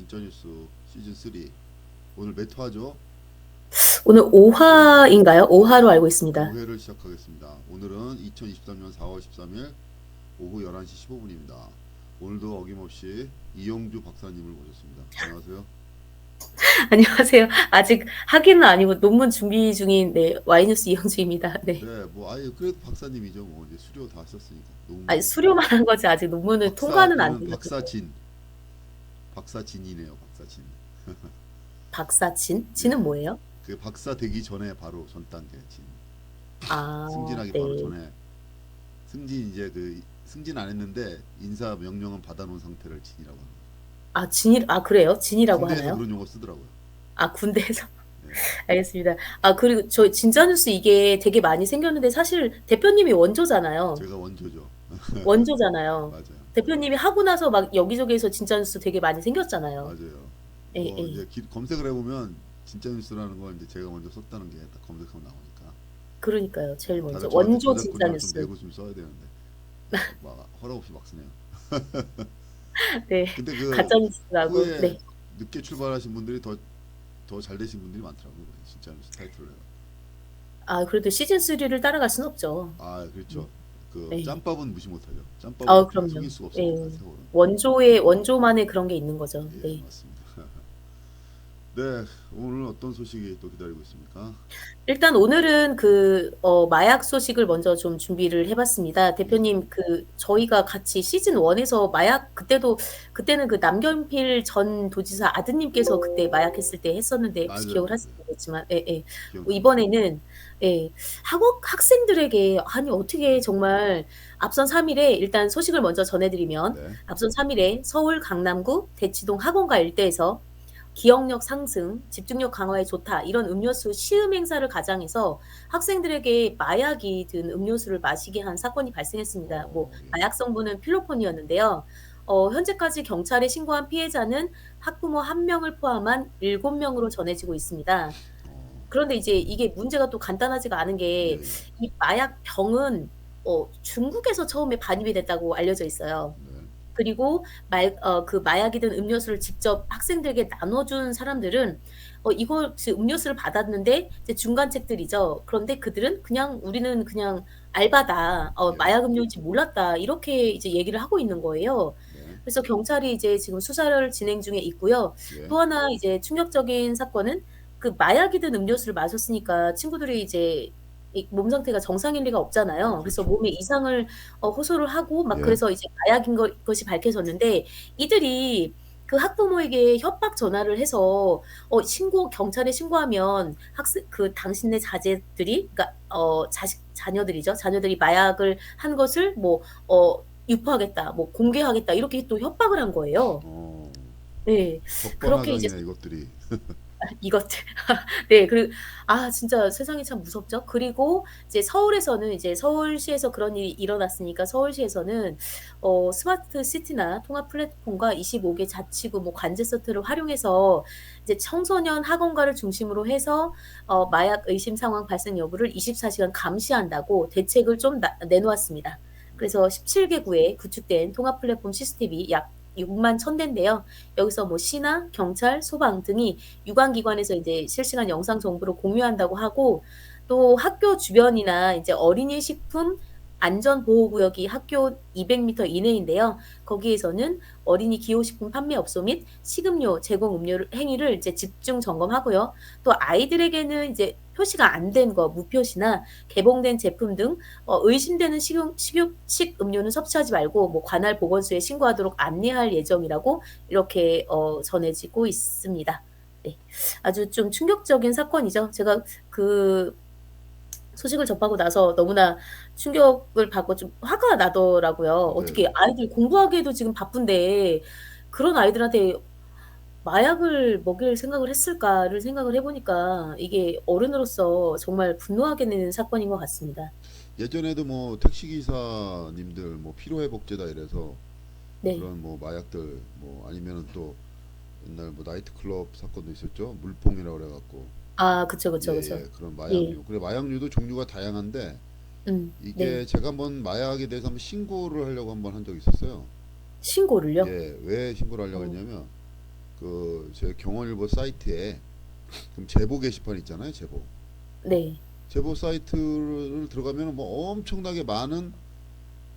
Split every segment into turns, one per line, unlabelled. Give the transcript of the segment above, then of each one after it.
진짜뉴스 시즌 3 오늘 몇 화죠?
오늘 5화인가요? 5화로 알고 있습니다.
5회를 시작하겠습니다. 오늘은 2023년 4월 13일 오후 11시 15분입니다. 오늘도 어김없이 이영주 박사님을 모셨습니다. 안녕하세요.
안녕하세요. 아직 학위는 아니고 논문 준비 중인 와이뉴스 이영주입니다. 네.
네, 뭐 아예 그래도 박사님이죠. 뭐 이제 수료 다 하셨으니까.
아니,
논문
수료만 한 거지 아직 논문을
박사
통과는 안
그러면
돼가지고.
박사진이네요. 박사진.
박사진? 진은
예,
뭐예요?
그 박사 되기 전에 바로 전 단계 진.
아,
승진하기 바로
네.
전에 승진 이제 그 승진 안 했는데 인사 명령은 받아놓은 상태를 진이라고 합니다.
그래요? 진이라고
군대에서
하나요?
그런 용어 쓰더라고요.
아, 군대에서.
네.
알겠습니다. 아, 그리고 저 진짜뉴스 이게 되게 많이 생겼는데 사실 대표님이 원조잖아요.
제가 원조죠.
원조잖아요.
맞아요.
대표님이 하고 나서 막 여기저기에서 진짜뉴스 되게 많이 생겼잖아요.
맞아요.
예,
뭐
예.
이제 검색을 해보면 진짜 뉴스라는 걸 이제 제가 먼저 썼다는 게 딱 검색하면 나오니까
그러니까요. 제일
다들
먼저.
저한테
원조 진짜
저작권료를 좀
뉴스.
내고 좀 써야 되는데 막 허락 없이 막 쓰네요.
네.
근데 그
가짜 뉴스라고.
후에
네.
늦게 출발하신 분들이 더 잘 되신 분들이 많더라고요. 진짜 뉴스 타이틀로요.
아, 그래도 시즌 3를 따라갈 순 없죠.
아 그렇죠. 그
네.
짬밥은 무시 못하죠. 짬밥은
아,
어떻게 속일
그럼요.
수가 없으니까
예.
세월은.
원조만의 그런 게 있는 거죠.
예
네.
맞습니다. 네 오늘 어떤 소식이 또 기다리고 있습니까?
일단 오늘은 마약 소식을 먼저 좀 준비를 해봤습니다.
예
대표님, 저희가 같이 시즌 1에서 그때는 그 남경필 전 도지사 아드님께서 그때 마약했을 때 했었는데, 혹시
맞아요
기억을
맞아요
하실지 모르겠지만, 예, 예.
기억납니다.
이번에는, 예, 학생들에게, 아니, 어떻게
네
정말, 앞선 3일에, 일단 소식을 먼저 전해드리면,
네.
앞선 3일에 서울 강남구 대치동 학원가 일대에서 기억력 상승, 집중력 강화에 좋다. 이런 음료수 시음 행사를 가장해서 학생들에게 마약이 든 음료수를 마시게 한 사건이 발생했습니다.
예.
마약 성분은 필로폰이었는데요. 현재까지 경찰에 신고한 피해자는 학부모 1명을 포함한 7명으로 전해지고 있습니다.
어,
그런데 이제 이게 문제가 또 간단하지가 않은
예,
게,
예.
이 마약 병은 중국에서 처음에 반입이 됐다고 알려져 있어요.
네.
그리고 그 마약이 든 음료수를 직접 학생들에게 나눠준 사람들은 이걸 음료수를 받았는데 이제 중간책들이죠. 그런데 그들은 그냥 우리는 그냥 알바다,
예.
마약 음료인지 몰랐다 이렇게 이제 얘기를 하고 있는 거예요.
네.
그래서 경찰이 이제 지금 수사를 진행 중에 있고요.
예.
또 하나 이제 충격적인 사건은 그 마약이 든 음료수를 마셨으니까 친구들이 이제 이 몸 상태가 정상일 리가 없잖아요. 그래서
그렇죠.
몸에 이상을 호소를 하고 막
예.
그래서 이제 마약인 것이 밝혀졌는데, 이들이 그 학부모에게 협박 전화를 해서 경찰에 신고하면 당신네 자제들이, 그러니까 자녀들이죠. 자녀들이 마약을 한 것을 유포하겠다, 공개하겠다 이렇게 또 협박을 한 거예요.
어,
네. 그렇게 이제
적반하장이네 이것들이.
이것들. 네. 진짜 세상이 참 무섭죠. 그리고 이제 서울시에서 그런 일이 일어났으니까 서울시에서는 스마트 시티나 통합 플랫폼과 25개 자치구 관제센터를 활용해서 이제 청소년 학원가를 중심으로 해서 마약 의심 상황 발생 여부를 24시간 감시한다고 대책을 좀 내놓았습니다. 그래서 17개 구에 구축된 통합 플랫폼 시스템이 약 6만 1,000대인데요. 여기서 시나 경찰, 소방 등이 유관기관에서 이제 실시간 영상 정보를 공유한다고 하고, 또 학교 주변이나 이제 어린이 식품 안전보호구역이 학교 200m 이내인데요. 거기에서는 어린이 기호식품 판매업소 및 식음료 제공 행위를 이제 집중 점검하고요. 또 아이들에게는 이제 표시가 안 된 거, 무표시나 개봉된 제품 등 의심되는 식음료는 섭취하지 말고 관할 보건소에 신고하도록 안내할 예정이라고 이렇게 전해지고 있습니다. 네. 아주 좀 충격적인 사건이죠. 제가 그 소식을 접하고 나서 너무나 충격을 받고 좀 화가 나더라고요. 어떻게
네네.
아이들 공부하기에도 지금 바쁜데 그런 아이들한테 '마약을 먹일 생각을 했을까.'를 생각을 해 보니까 이게 어른으로서 정말 분노하게 되는 사건인 것 같습니다.
예전에도 뭐 택시 기사님들 뭐 피로회복제다 이래서
네.
그런 뭐 마약들 뭐 아니면은 또 옛날 뭐 나이트클럽 사건도 있었죠. 물뽕이라고 그래갖고
아, 그쵸, 그쵸, 그쵸.
예예 그런
예.
마약류. 그래 마약류도 종류가 다양한데
네.
이게 제가 한번 마약에 대해서 한번 신고를 하려고 한번 한 적이 있었어요.
신고를요?
예, 왜 신고를 하려고
어.
했냐면 그 제 경원일보 사이트에 그럼 제보 게시판 있잖아요.
네.
제보 사이트를 들어가면 뭐 엄청나게 많은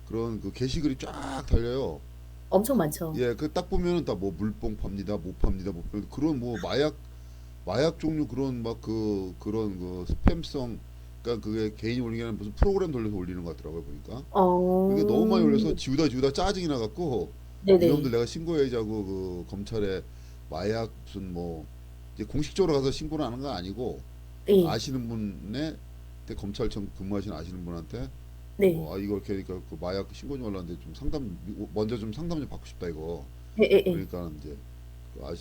그런 그 게시글이 쫙 달려요.
엄청 많죠.
예, 그 딱 보면은 다 뭐 물뽕 팝니다, 못 팝니다, 못 팝니다. 그런 뭐 마약 종류 그런 막 그런 그 스팸성 그러니까 그게 개인이 올리는 게 아니라 무슨 프로그램 돌려서 올리는 것 같더라고요 보니까. 그게 너무 많이
어.
올려서 지우다 짜증이 나갖고 이놈들
네네.
내가 신고해야지 하고 그 검찰에 마약 무슨 뭐 이제 공식적으로 가서 신고를 하는 건 아니고
예.
아시는 분의 검찰청 근무하시는 아시는 분한테
네.
뭐 이거 이렇게 그러니까 그 마약 신고 좀 하려는데 좀 먼저 좀 상담 좀 받고 싶다 이거.
예예예.
그러니까 이제 그,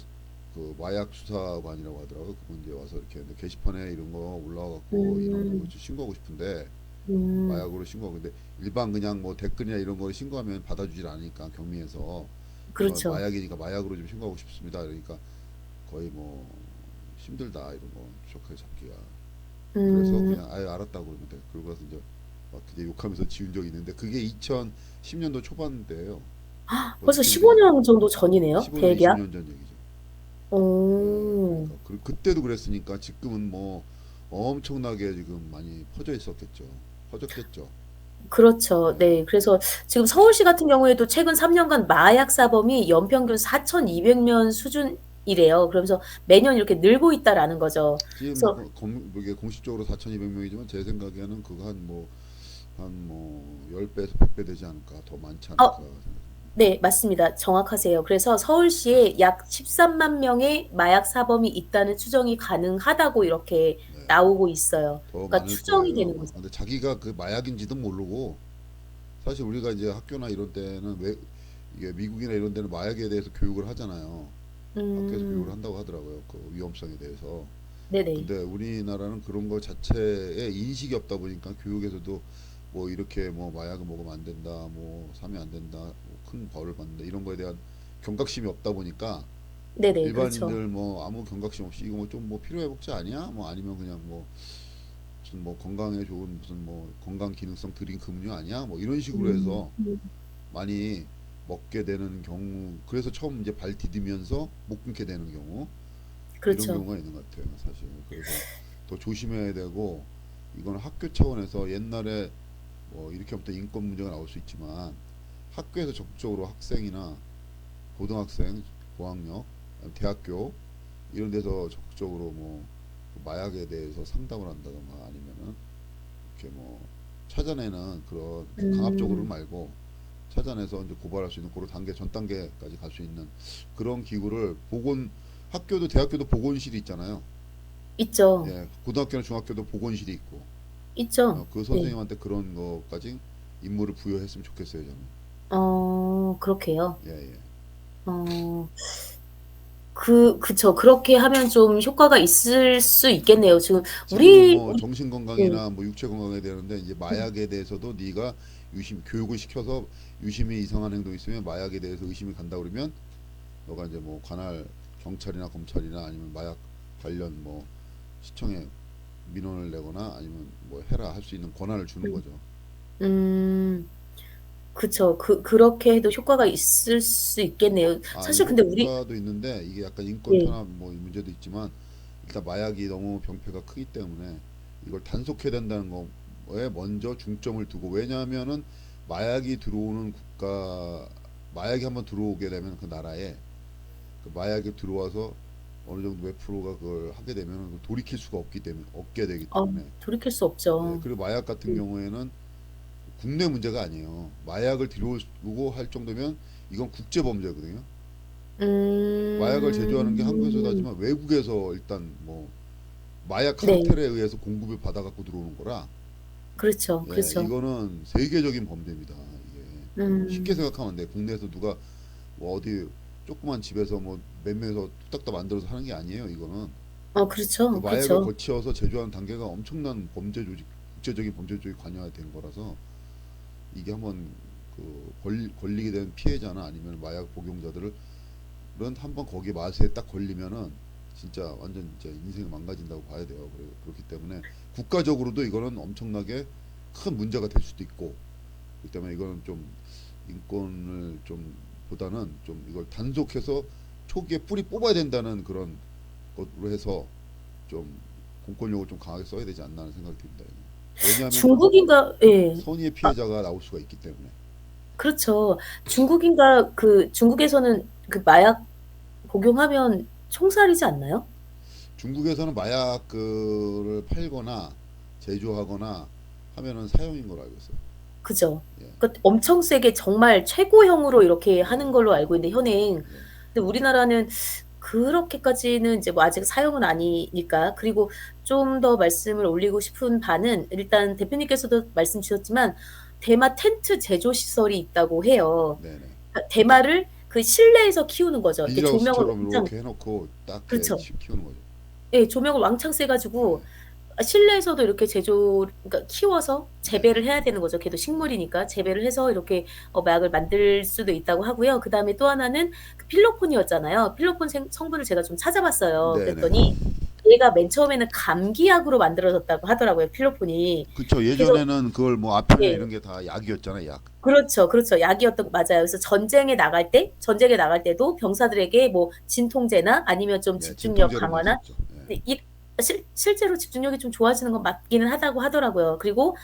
그 마약 수사관이라고 하더라고. 그분 이제 와서 이렇게 근데 게시판에 이런 거 올라와갖고 이놈들
음.
이거 좀 신고하고 싶은데
음.
마약으로 신고하고 근데 일반 그냥 뭐 댓글이나 이런 거를 신고하면 받아주질 않으니까 경미해서 그래서
그렇죠.
마약이니까 마약으로 좀 신고하고 싶습니다. 그러니까 거의 뭐 힘들다 이런 거 추적해 잡기가. 그래서
음.
그냥 아예 알았다고 그러면 돼. 그러고 나서 이제 막 되게 욕하면서 지운 적이 있는데 그게 2010년도 초반 때예요.
벌써
어떻게 이제
15년 정도 전이네요.
15년,
대략.
20년 전 얘기죠. 예,
오.
그러니까 그때도 그랬으니까 지금은 뭐 엄청나게 지금 많이 퍼져 있었겠죠. 퍼졌겠죠.
그렇죠.
예,
네. 그래서 지금 서울시 같은 경우에도 최근 3년간 마약 사범이 연평균 4,200명 수준이래요. 그러면서 매년 이렇게 늘고 있다라는 거죠.
지금
그래서
이게 공식적으로 4,200명이지만 제 생각에는 그거 한 뭐 10배에서 100배 되지 않을까 더 많지 않을까
어
생각합니다.
네, 맞습니다. 정확하세요. 그래서 서울시에 약 13만 명의 마약 사범이 있다는 추정이 가능하다고 이렇게
네,
나오고 있어요.
더
그러니까
많을
추정이
거예요
되는
아마.
거죠.
근데 자기가 그 마약인지도 모르고 사실 우리가 이제 학교나 이런 때는 왜 이게 미국이나 이런 데는 마약에 대해서 교육을 하잖아요. 학교에서 교육을
음.
한다고 하더라고요. 그 위험성에 대해서.
네네.
근데 우리나라는 그런 거 자체에 인식이 없다 보니까 교육에서도 뭐 이렇게 뭐 마약을 먹으면 안 된다, 뭐 사면 안 된다, 뭐큰 벌을 받는다 이런 거에 대한 경각심이 없다 보니까
네네. 그렇죠.
일반인들 뭐 아무 경각심 없이 이거 뭐 좀 뭐 필요회복제 아니야? 뭐 아니면 그냥 뭐 무슨 뭐 건강에 좋은 무슨 뭐 건강 기능성 드링크 음료 아니야? 뭐 이런 식으로
음.
해서 많이 먹게 되는 경우 그래서 처음 이제 발 디디면서 못 끊게 되는 경우 이런
그렇죠.
경우가 있는 것 같아요 사실. 그래서 더 조심해야 되고 이건 학교 차원에서 옛날에 뭐 이렇게 하면 또 인권 문제가 나올 수 있지만 학교에서 적극적으로 학생이나 고등학생, 고학력, 대학교 이런 데서 적극적으로 뭐그 마약에 대해서 상담을 한다던가 아니면은 이렇게 뭐 찾아내는 그런 강압적으로는
음.
말고 찾아내서 이제 고발할 수 있는 그런 단계 전 단계까지 갈 수 있는 그런 기구를 학교도 대학교도 보건실이 있잖아요.
있죠.
예, 고등학교나 중학교도 보건실이 있고
있죠.
그
네.
선생님한테 그런 거까지 임무를 부여했으면 좋겠어요 저는.
그렇게요.
예, 예.
어. 그쵸. 그렇게 하면 좀 효과가 있을 수 있겠네요. 지금
지금은
우리
뭐 정신
네.
건강이나 뭐 육체 건강에 되는데 이제 마약에 대해서도 네가 유심 교육을 시켜서 유심히 이상한 행동 있으면 마약에 대해서 의심이 간다 그러면 너가 이제 뭐 관할 경찰이나 검찰이나 아니면 마약 관련 뭐 시청에 민원을 내거나 아니면 뭐 해라 할 수 있는 권한을 주는
음.
거죠.
음. 그쵸. 그렇게 해도 효과가 있을 수 있겠네요.
아, 이
사실 근데 우리
효과도 있는데 이게 약간 인권
네.
탄압 뭐 문제도 있지만 일단 마약이 너무 병폐가 크기 때문에 이걸 단속해야 된다는 거에 먼저 중점을 두고 왜냐하면은 마약이 들어오는 마약이 한번 들어오게 되면 그 나라에 그 마약이 들어와서 어느 정도 몇 프로가 그걸 하게 되면 돌이킬 수가 없게 되기 때문에
돌이킬 수
예,
없죠.
그리고 마약 같은
음.
경우에는 국내 문제가 아니에요. 마약을 들여오고 할 정도면 이건 국제 범죄거든요. 마약을 제조하는 게 한국에서도
음.
하지만 외국에서 일단 뭐 마약
네.
카르텔에 의해서 공급을 받아갖고 들어오는 거라
그렇죠,
예,
그렇죠.
이거는 세계적인 범죄입니다. 이게 쉽게
음.
생각하면 안 돼. 국내에서 누가 뭐 어디 조그만 집에서 뭐 몇 명에서 뚝딱딱 만들어서 하는 게 아니에요. 이거는 그
그렇죠,
마약을
그렇죠.
거치어서 제조하는 단계가 엄청난 국제적인 범죄 조직이 관여가 된 거라서 이게 한번 그 걸리게 된 피해자나 아니면 마약 복용자들은 한번 거기 맛에 딱 걸리면은 진짜 완전 진짜 인생을 망가진다고 봐야 돼요. 그렇기 때문에 국가적으로도 이거는 엄청나게 큰 문제가 될 수도 있고 그렇기 때문에 이거는 좀 인권을 좀 보다는 좀 이걸 단속해서 초기에 뿌리 뽑아야 된다는 그런 것으로 해서 좀 공권력을 좀 강하게 써야 되지 않나 하는 생각이 듭니다. 왜냐하면
중국인가 예.
선의의
아
피해자가 나올 수가 있기 때문에.
그렇죠. 중국인가 그 중국에서는 그 마약 복용하면 총살이지 않나요?
중국에서는 마약을 팔거나 제조하거나 하면은 사형인 걸로 알고 있어요.
그죠.
예,
그러니까 엄청 세게 정말 최고형으로 이렇게
예,
하는 걸로 알고 있는데 현행.
예,
근데 우리나라는 그렇게까지는 이제 뭐 아직 사형은 아니니까. 그리고 좀 더 말씀을 올리고 싶은 바는 일단 대표님께서도 말씀 주셨지만 대마 텐트 제조 시설이 있다고 해요.
네네.
그러니까 대마를 그 실내에서 키우는 거죠. 이렇게 조명을
비닐하우스처럼
왕창
이렇게 해놓고 딱 이렇게
그렇죠.
키우는 거죠.
예, 조명을 왕창 쐬 가지고
네,
실내에서도 이렇게 그러니까 키워서
네,
재배를 해야 되는 거죠. 걔도 식물이니까 재배를 해서 이렇게 마약을 만들 수도 있다고 하고요. 그다음에 또 하나는 그 필로폰이었잖아요. 필로폰 성분을 제가 좀 찾아봤어요.
네네.
그랬더니 얘가 맨 처음에는 감기약으로 만들어졌다고 하더라고요. 필로폰이.
그쵸.
그래서
예전에는 그걸 뭐 아편이나
예.
이런 게 다 약이었잖아요. 약.
그렇죠, 그렇죠. 약이었던 거 맞아요. 그래서 전쟁에 나갈 때도 병사들에게 뭐 진통제나 아니면 좀
예,
집중력
진통제로 많이
강화나
썼죠. 예.
네, 실제로 집중력이 좀 좋아지는 건 맞기는 하다고 하더라고요. 그리고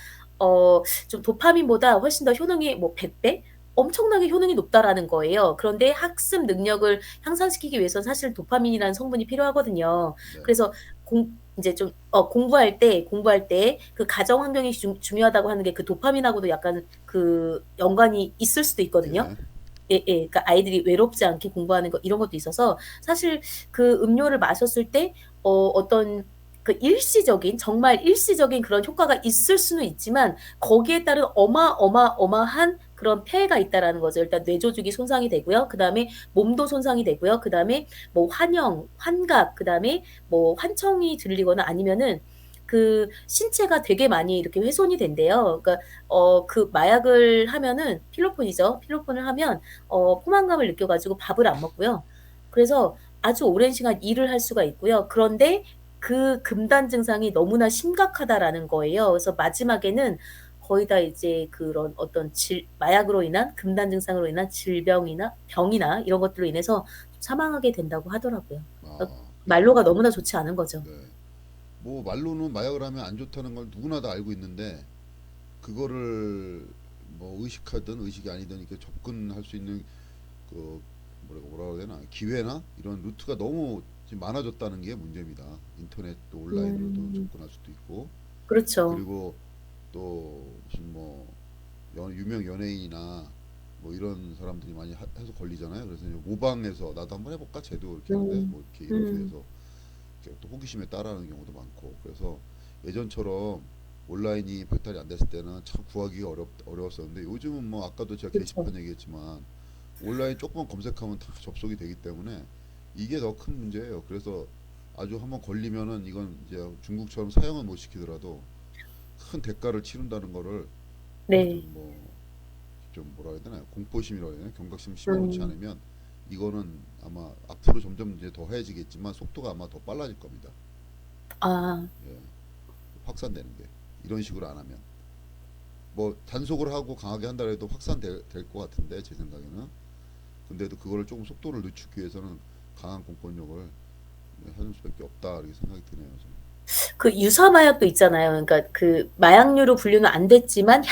좀 도파민보다 훨씬 더 효능이 뭐 100배? 엄청나게 효능이 높다라는 거예요. 그런데 학습 능력을 향상시키기 위해서는 사실 도파민이라는 성분이 필요하거든요.
네,
그래서 이제 좀 공부할 때 그 가정 환경이 중요하다고 하는 게 그 도파민하고도 약간 그 연관이 있을 수도 있거든요.
예,
예예. 그러니까 아이들이 외롭지 않게 공부하는 거 이런 것도 있어서 사실 그 음료를 마셨을 때 어떤 그 정말 일시적인 그런 효과가 있을 수는 있지만 거기에 따른 어마어마한 그런 폐해가 있다라는 거죠. 일단 뇌조직이 손상이 되고요. 그다음에 몸도 손상이 되고요. 그다음에 뭐 환각, 그다음에 뭐 환청이 들리거나 아니면은 그 신체가 되게 많이 이렇게 훼손이 된대요. 그러니까 그 마약을 하면은 필로폰이죠. 필로폰을 하면 포만감을 느껴 가지고 밥을 안 먹고요. 그래서 아주 오랜 시간 일을 할 수가 있고요. 그런데 그 금단 증상이 너무나 심각하다라는 거예요. 그래서 마지막에는 거의 다 이제 그런 어떤 마약으로 인한 금단 증상으로 인한 질병이나 병이나 이런 것들로 인해서 사망하게 된다고 하더라고요. 그러니까
아,
말로가 너무나 좋지 않은 거죠.
네. 뭐 말로는 마약을 하면 안 좋다는 걸 누구나 다 알고 있는데 그거를 뭐 의식하든 의식이 아니든 이렇게 접근할 수 있는 그 뭐라 그래야 되나 기회나 이런 루트가 너무 지금 많아졌다는 게 문제입니다. 인터넷도 온라인으로도
음.
접근할 수도 있고
그렇죠.
그리고 또 무슨 뭐 유명 연예인이나 뭐 이런 사람들이 많이 해서 걸리잖아요. 그래서 이제 모방해서 나도 한번 해볼까 쟤도 이렇게 하는데
음.
뭐 이렇게
음.
이렇게 해서 이렇게 또 호기심에 따라하는 경우도 많고 그래서 예전처럼 온라인이 발달이 안 됐을 때는 참 구하기가 어려웠었는데 요즘은 뭐 아까도 제가
그쵸.
게시판 얘기했지만 온라인 조금만 검색하면 다 접속이 되기 때문에 이게 더 큰 문제예요. 그래서 아주 한번 걸리면은 이건 이제 중국처럼 사형은 못 시키더라도 큰 대가를 치른다는 거를 아주
네.
뭐 좀 뭐라 해야 되나요? 공포심이라고 해야 되나? 경각심 심어놓지
음.
않으면 이거는 아마 앞으로 점점 이제 더해지겠지만 속도가 아마 더 빨라질 겁니다.
아.
예, 확산되는 게 이런 식으로 안 하면 뭐 단속을 하고 강하게 한다 해도 확산될 것 같은데 제 생각에는 근데도 그거를 조금 속도를 늦추기 위해서는 강한 공권력을 하는 수밖에 없다 이렇게 생각이 드네요. 저는.
그 유사 마약도 있잖아요. 그러니까 그 마약류로 분류는 안 됐지만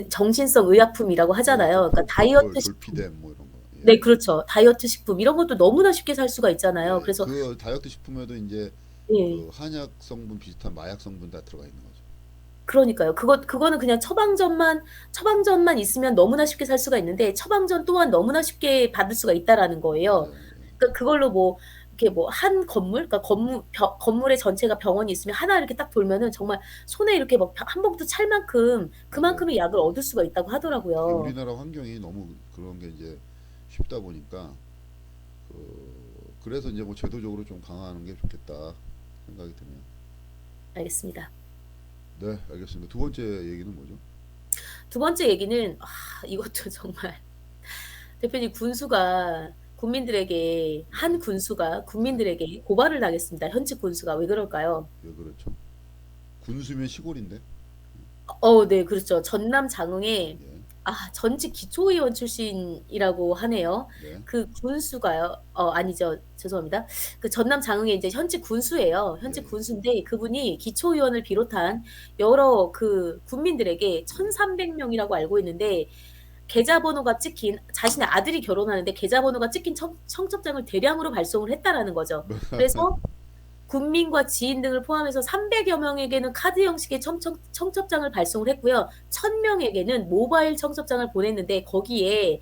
정신성 의약품이라고
네, 그
하잖아요. 그러니까 다이어트 식품.
졸피뎀 뭐 이런 거. 예.
네, 그렇죠. 다이어트 식품 이런 것도 너무나 쉽게 살 수가 있잖아요.
예,
그래서
그 다이어트 식품에도 이제
예.
그 한약 성분 비슷한 마약 성분 다 들어가 있는 거죠.
그러니까요. 그거는 그냥 처방전만 있으면 너무나 쉽게 살 수가 있는데 처방전 또한 너무나 쉽게 받을 수가 있다라는 거예요.
맞아요. 예.
그러니까 그걸로 뭐 이렇게 뭐 한 건물, 그러니까 건물의 전체가 병원이 있으면 하나 이렇게 딱 돌면은 정말 손에 이렇게 막 한 봉투 찰 만큼
맞아요.
그만큼의 약을 얻을 수가 있다고
특히
하더라고요.
우리나라 환경이 너무 그런 게 이제 쉽다 보니까 그래서 이제 뭐 제도적으로 좀 강화하는 게 좋겠다 생각이 드네요.
알겠습니다.
네, 알겠습니다. 두 번째 얘기는 뭐죠?
두 번째 얘기는 이것도 정말 대표님 한 군수가
네,
국민들에게 고발을 당했습니다. 현직 군수가 왜 그럴까요?
왜 그렇죠? 군수면 시골인데.
네, 그렇죠. 전남 장흥에
예,
전직 기초의원 출신이라고 하네요.
네,
그 군수가요. 아니죠. 죄송합니다. 그 전남 장흥의 이제 현직 군수예요.
예,
현직
예,
군수인데 그분이 기초의원을 비롯한 여러 그 군민들에게
네.
1,300명이라고 알고 있는데 계좌번호가 찍힌 자신의 아들이 결혼하는데 계좌번호가 찍힌 청첩장을 대량으로 발송을 했다라는 거죠. 그래서 군민과 지인 등을 포함해서 300여 명에게는 카드 형식의 청첩장을 발송을 했고요. 1,000명에게는 모바일 청첩장을 보냈는데 거기에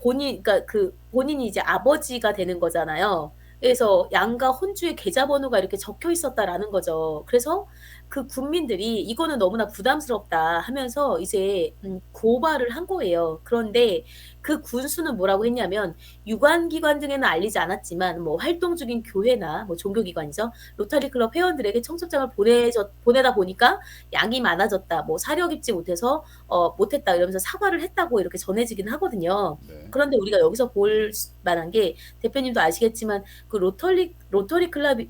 그러니까 그 본인이 이제 아버지가 되는 거잖아요. 그래서 양가 혼주의 계좌번호가 이렇게 적혀 있었다라는 거죠. 그래서 그 군민들이 이거는 너무나 부담스럽다 하면서 이제 고발을 한 거예요. 그런데 그 군수는 뭐라고 했냐면 유관기관 등에는 알리지 않았지만 뭐 활동 중인 교회나 뭐 종교기관이죠. 로터리 클럽 회원들에게 청첩장을 보내다 보니까 양이 많아졌다. 뭐 사려 깊지 못해서 못했다 이러면서 사과를 했다고 이렇게 전해지긴 하거든요.
네,
그런데 우리가 여기서 볼 만한 게 대표님도 아시겠지만 그 로터리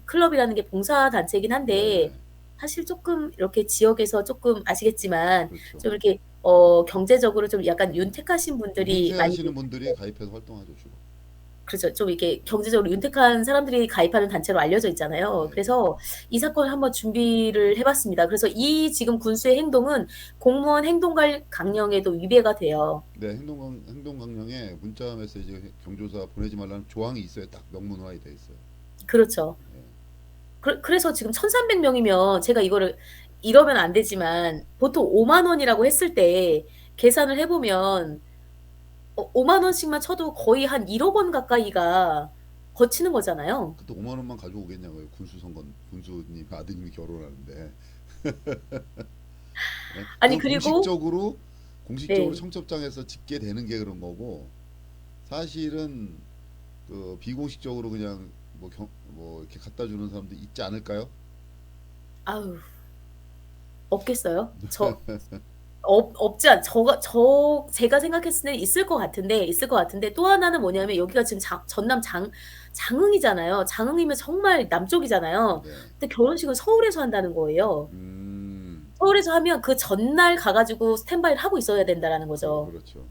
클럽이라는 게 봉사 단체이긴
네,
한데
네.
사실 조금 이렇게 지역에서 조금 아시겠지만
그렇죠.
좀 이렇게 경제적으로 좀 약간 윤택하신
좀
분들이 많이
민폐하시는 분들이 가입해서 활동하죠, 주로.
그렇죠. 좀 이렇게 경제적으로 윤택한 사람들이 가입하는 단체로 알려져
예,
있잖아요.
예.
그래서 이 사건을 한번 준비를 해봤습니다. 그래서 이 지금 군수의 행동은 공무원 강령에도 위배가 돼요.
네, 행동 강령에 문자 메시지 경조사 보내지 말라는 조항이 있어요. 딱 명문화에 돼 있어요.
그렇죠.
예.
그래서 지금 1,300명이면 제가 이거를 이러면 안 되지만 보통 5만 원이라고 했을 때 계산을 해보면 5만 원씩만 쳐도 거의 한 1억 원 가까이가 거치는 거잖아요.
그때 5만 원만 가져오겠냐고요. 군수님 아드님이 결혼하는데. 예?
아니,
그
그리고,
공식적으로
네.
청첩장에서 집게 되는 게 그런 거고 사실은 그 비공식적으로 그냥 뭐 이렇게 갖다 주는 사람도 있지 않을까요?
아유, 없겠어요? 없지 않, 제가 생각했을 때 있을 것 같은데, 또 하나는 뭐냐면, 여기가 지금 장흥이잖아요. 장흥이면 정말 남쪽이잖아요.
네.
근데 결혼식을 서울에서 한다는 거예요.
음,
서울에서 하면 그 전날 가가지고 스탠바이를 하고 있어야 된다라는 거죠.
그렇죠.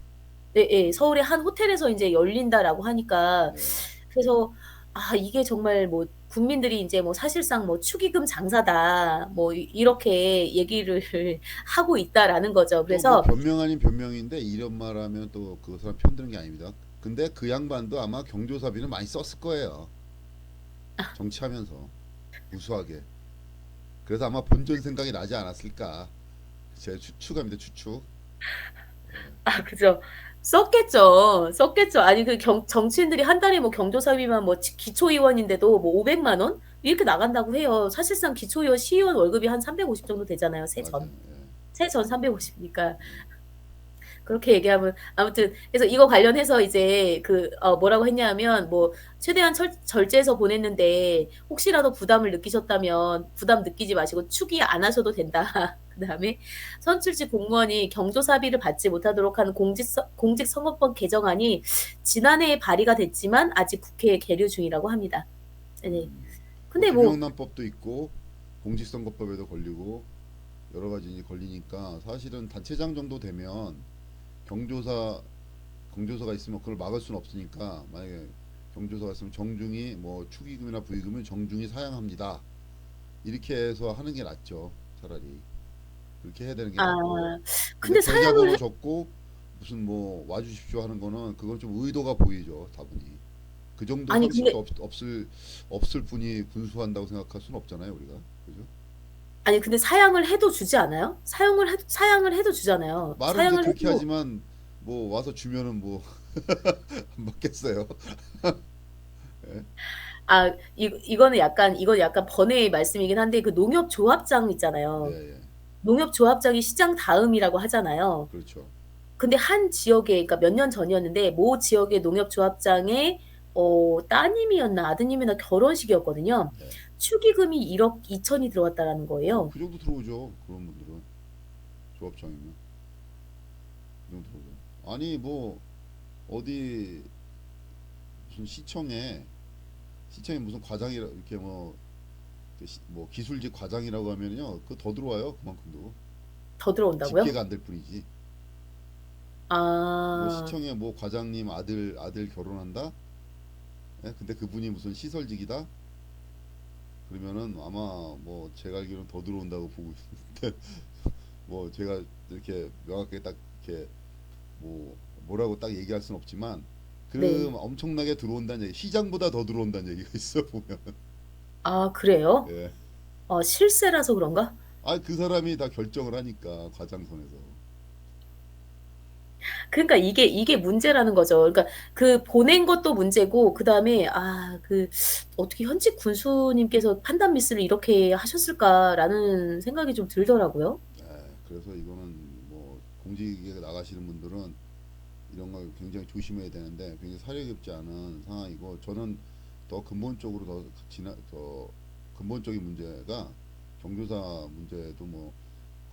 예, 예. 서울의 한 호텔에서 이제 열린다라고 하니까,
네.
그래서, 이게 정말 뭐, 국민들이 이제 뭐 사실상 뭐 축의금 장사다, 뭐, 이렇게 얘기를 하고 있다라는 거죠.
또 뭐
그래서,
변명 아닌 변명인데 이런 말하면 또 그 사람 편드는 게 아닙니다. 근데 그 양반도 아마 경조사비는 많이 썼을 거예요. 정치하면서 우수하게. 그래서 아마 본전 생각이 나지 않았을까. 제 추측합니다. 추측.
그죠. 썼겠죠. 아니, 정치인들이 한 달에 뭐 경조사비만 뭐 기초의원인데도 뭐 500만 원? 이렇게 나간다고 해요. 사실상 기초의원, 시의원 월급이 한 350 정도 되잖아요.
맞아요. 예.
세전 350이니까. 그렇게 얘기하면 아무튼 그래서 이거 관련해서 이제 뭐라고 했냐면 뭐 최대한 절제해서 보냈는데 혹시라도 부담을 느끼셨다면 부담 느끼지 마시고 축의 안 하셔도 된다. 그다음에 선출직 공무원이 경조사비를 받지 못하도록 하는 공직선거법 개정안이 지난해에 발의가 됐지만 아직 국회에 계류 중이라고 합니다. 네.
뭐
근데 뭐
김영란법도 있고 공직선거법에도 걸리고 여러 가지 걸리니까 사실은 단체장 정도 되면 경조사 경조사가 있으면 그걸 막을 수는 없으니까 만약에 경조사가 있으면 정중히 뭐 축의금이나 부의금은 정중히 사양합니다. 이렇게 해서 하는 게 낫죠. 차라리 그렇게 해야 되는 게
아
낫고 근데
근데 사양을
계좌번호 적고 무슨 뭐 와주십시오 하는 거는 그건 좀 의도가 보이죠. 다분히 그 정도
아니 근데
상식도 없을 분이 군수한다고 생각할 수는 없잖아요. 우리가 그죠?
아니 근데 사양을 해도 주지 않아요? 사양을 해도 주잖아요.
말은 이제
사양을
그렇게
해도
하지만 뭐 와서 주면은 뭐 안 받겠어요. 예?
이거는 약간 이건 약간 번외의 말씀이긴 한데 그 농협조합장
네,
있잖아요.
예.
농협조합장이 시장 다음이라고 하잖아요.
그렇죠.
근데 한 지역에 그러니까 몇 년 전이었는데 모 지역의 농협조합장의 따님이었나 아드님이나 결혼식이었거든요.
네.
축의금이 1억 2천이 들어갔다라는 거예요.
그 정도 들어오죠. 그런 분들은 조합장이면 그 정도 들어오죠. 아니 뭐 어디 무슨 시청에 무슨 과장이라 이렇게 뭐 기술직 과장이라고 하면요, 그 더 들어와요. 그만큼도
더 들어온다고요?
집계가 안 될 뿐이지. 뭐
아.
시청에 뭐 과장님 아들 결혼한다? 예? 근데 그분이 무슨 시설직이다? 그러면은 아마 뭐 제가 알기로는 더 들어온다고 보고 있는데 뭐 제가 이렇게 명확하게 딱 이렇게 뭐 뭐라고 딱 얘기할 수는 없지만 그
네.
엄청나게 들어온다는 얘기, 시장보다 더 들어온다는 얘기가 있어 보면.
아 그래요?
예.
실세라서 그런가?
아, 그 사람이 다 결정을 하니까 과장선에서.
그러니까 이게 문제라는 거죠. 그러니까 그 보낸 것도 문제고 그다음에 어떻게 현직 군수님께서 '판단 미스를 이렇게 하셨을까.'라는 생각이 좀 들더라고요.
예. 그래서 이거는 뭐 공직에 나가시는 분들은 이런 걸 굉장히 조심해야 되는데 굉장히 사려 깊지 않은 상황이고, 저는 더 근본적으로 더 근본적인 문제가 경조사 문제도 뭐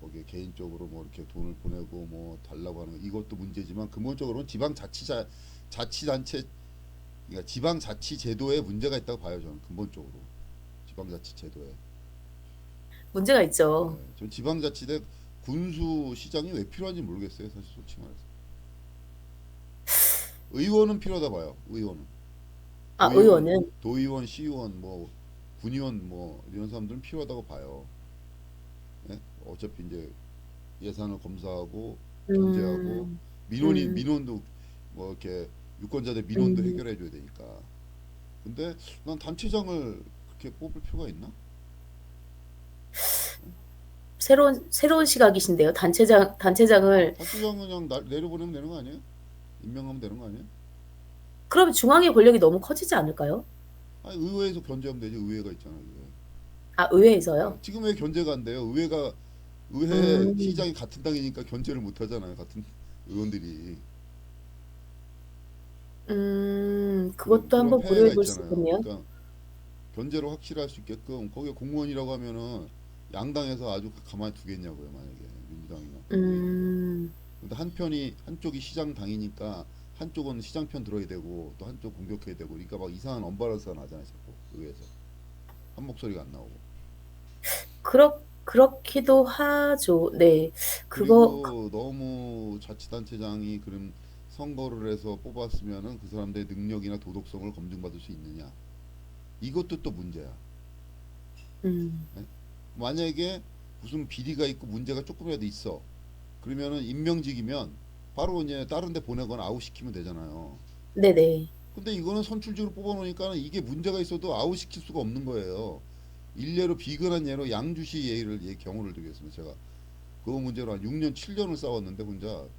거기에 개인적으로 뭐 이렇게 돈을 보내고 뭐 달라고 하는 이것도 문제지만, 근본적으로는 자치단체, 그러니까 지방자치 제도에 문제가 있다고 봐요. 저는 근본적으로 지방자치 제도에.
문제가 있죠.
전 지방자치대 군수시장이 왜 필요한지 모르겠어요. 사실 솔직히 말해서. 의원은 필요하다 봐요. 의원은. 도의원,
의원은.
도의원, 시의원, 뭐 군의원 뭐 이런 사람들은 필요하다고 봐요. 예? 어차피 이제 예산을 검사하고 견제하고
음. 음.
민원도 뭐 이렇게 유권자들 민원도
음.
해결해 줘야 되니까. 근데 난 단체장을 그렇게 뽑을 필요가 있나?
새로운 시각이신데요. 단체장을
단체장 그냥 내려보내면 되는 거 아니에요? 임명하면 되는 거 아니에요?
그러면 중앙의 권력이 너무 커지지 않을까요?
아니, 의회에서 견제하면 되지. 의회가 있잖아요. 의회. 예.
의회에서요?
지금 왜 견제가 안 돼요? 의회
음.
시장이 같은 당이니까 견제를 못 하잖아요. 같은 의원들이.
그것도
그런
한번
폐해가
고려해 볼 수
있잖아요.
있겠네요.
그러니까 견제로 확실할 수 있게끔 거기에 공무원이라고 하면은 양당에서 아주 가만히 두겠냐고요. 만약에 민주당이나 국민의힘이.
음.
근데 한쪽이 시장 당이니까 한쪽은 시장 편 들어야 되고 또 한쪽 공격해야 되고, 그러니까 막 이상한 언밸런스가 나잖아요. 자꾸 의회에서 한 목소리가 안 나오고.
그렇기도 하죠. 네. 그거
그리고 너무 자치단체장이 그럼 선거를 해서 뽑았으면은 그 사람들의 능력이나 도덕성을 검증받을 수 있느냐? 이것도 또 문제야.
음.
예? 만약에 무슨 비리가 있고 문제가 조금이라도 있어. 그러면은 임명직이면 바로 이제 다른 데 보내거나 아웃시키면 되잖아요.
네네.
근데 이거는 선출직으로 뽑아놓으니까 이게 문제가 있어도 아웃시킬 수가 없는 거예요. 일례로 비근한 예로 양주시 경우를 들겠습니다. 제가 그 문제로 한 6년, 7년을 싸웠는데 혼자.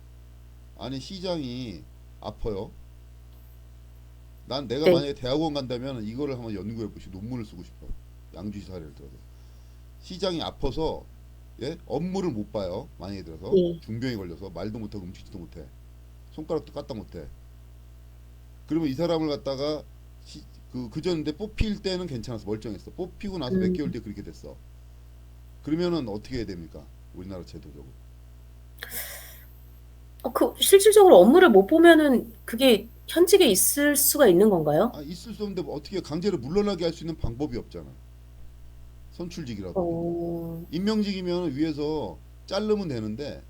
아니, 시장이 아파요. 난 내가
네.
만약에 대학원 간다면 이거를 한번 연구해 보시 논문을 쓰고 싶어. 양주시 사례를 들어서. 시장이 아파서, 예? 업무를 못 봐요. 만약에 들어서
예.
중병이 걸려서 말도 못하고 움직이지도 못해. 손가락도 까딱 못해. 그러면 이 사람을 갖다가 그 전인데 뽑힐 때는 괜찮았어. 멀쩡했어. 뽑히고 나서 몇
음.
개월 뒤에 그렇게 됐어. 그러면은 어떻게 해야 됩니까? 우리나라 제도적으로.
실질적으로 업무를 못 보면은 그게 현직에 있을 수가 있는 건가요?
아, 있을 수 없는데 뭐 어떻게 강제로 물러나게 할 수 있는 방법이 없잖아. 선출직이라도.
어.
임명직이면 위에서 자르면 되는데,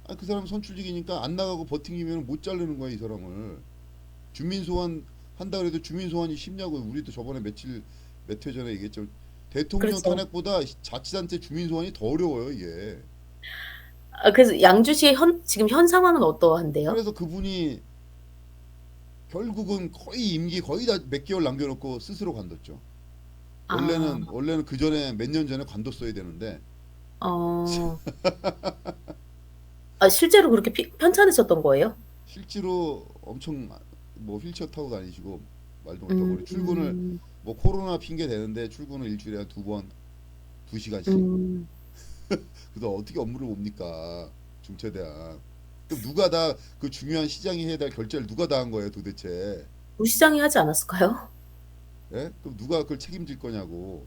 아, 그 사람 선출직이니까 안 나가고 버팅기면 못 자르는 거야, 이 사람을. 주민소환 한다 그래도 주민소환이 쉽냐고. 우리도 저번에 몇 회 전에 얘기했죠. 대통령
그렇죠.
탄핵보다 자치단체 주민소환이 더 어려워요, 이게.
그래서 양주시의 지금 현 상황은 어떠한데요?
그래서 그분이 결국은 거의 임기 거의 다 몇 개월 남겨놓고 스스로 관뒀죠.
아.
원래는 그 전에 몇 년 전에 관뒀어야 되는데,
어. 실제로 그렇게 편찮으셨던 거예요?
실제로 엄청 뭐 휠체어 타고 다니시고 말도 못하고,
음.
우리 출근을 뭐 코로나 핑계 대는데 출근을 일주일에 한 2번, 2시간씩.
음.
그래서 어떻게 업무를 봅니까? 중체대한. 그럼 누가 다 그 중요한 시장이 해야 될 결제를 누가 다 한 거예요, 도대체?
부시장이 하지 않았을까요?
예? 그럼 누가 그걸 책임질 거냐고.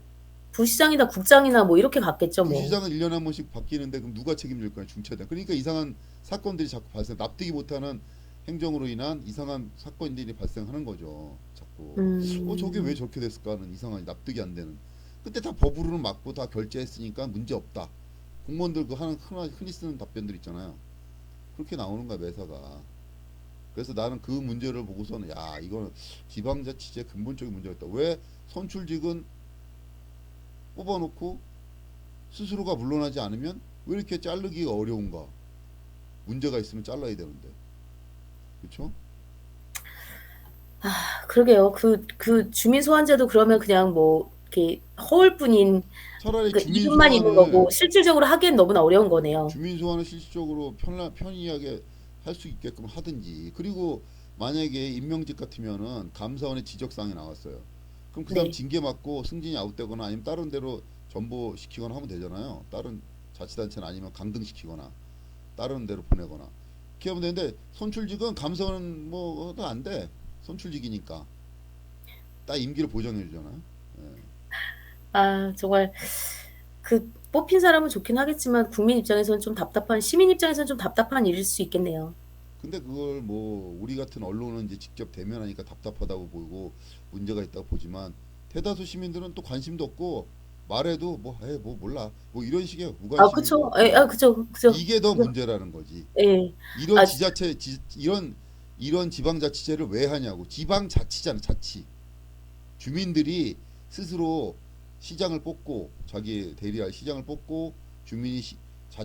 부시장이나 국장이나 뭐 이렇게 갔겠죠, 뭐.
부시장은 1년에 한 번씩 바뀌는데 그럼 누가 책임질 거냐, 중체대. 그러니까 이상한 사건들이 자꾸 납득이 못하는 행정으로 인한 이상한 사건들이 발생하는 거죠. 자꾸. 저게 왜
음.
저렇게 됐을까 하는 이상한 납득이 안 되는. 그때 다 법으로는 맞고 다 결제했으니까 문제 없다. 공무원들 그 흔히 쓰는 답변들 있잖아요. 그렇게 나오는 거야 매사가. 그래서 나는 그 문제를 보고서는 야 이거는 지방자치제 근본적인 문제가 있다. 왜 선출직은 뽑아놓고 스스로가 물러나지 않으면 왜 이렇게 자르기가 어려운가? 문제가 있으면 잘라야 되는데, 그렇죠?
그러게요. 그 주민 소환제도 그러면 그냥 뭐 이렇게 허울뿐인
차라리
그
주민
이름만 있는 거고
소환을
실질적으로 하기엔 너무나 어려운 거네요.
주민 소환을 실질적으로 편리하게 할 수 있게끔 하든지. 그리고 만약에 임명직 같으면은 감사원의 지적사항이 나왔어요. 그럼 그 사람
네.
징계 맞고 승진이 아웃되거나 아니면 다른 데로 전보시키거나 하면 되잖아요. 다른 자치단체나 아니면 강등시키거나 다른 데로 보내거나 그렇게 하면 되는데 선출직은 감사원 뭐도 안 돼. 선출직이니까 딱 임기를 보장해 주잖아요. 예.
아 정말 그 뽑힌 사람은 좋긴 하겠지만 국민 입장에서는 좀 답답한 시민 입장에서는 좀 답답한 일일 수 있겠네요.
근데 그걸 뭐 우리 같은 언론은 이제 직접 대면하니까 답답하다고 보고 문제가 있다고 보지만 대다수 시민들은 또 관심도 없고 말해도 뭐 몰라 뭐 이런 식의
아 그쵸.
무관심이고
예 그죠, 그죠.
이게 더
그죠.
문제라는 거지.
예.
이런
아 지
이런 지방자치제를 왜 하냐고. 지방자치잖아, 자치. 주민들이 스스로 시장을 뽑고 자기 대리할 시장을 뽑고 주민이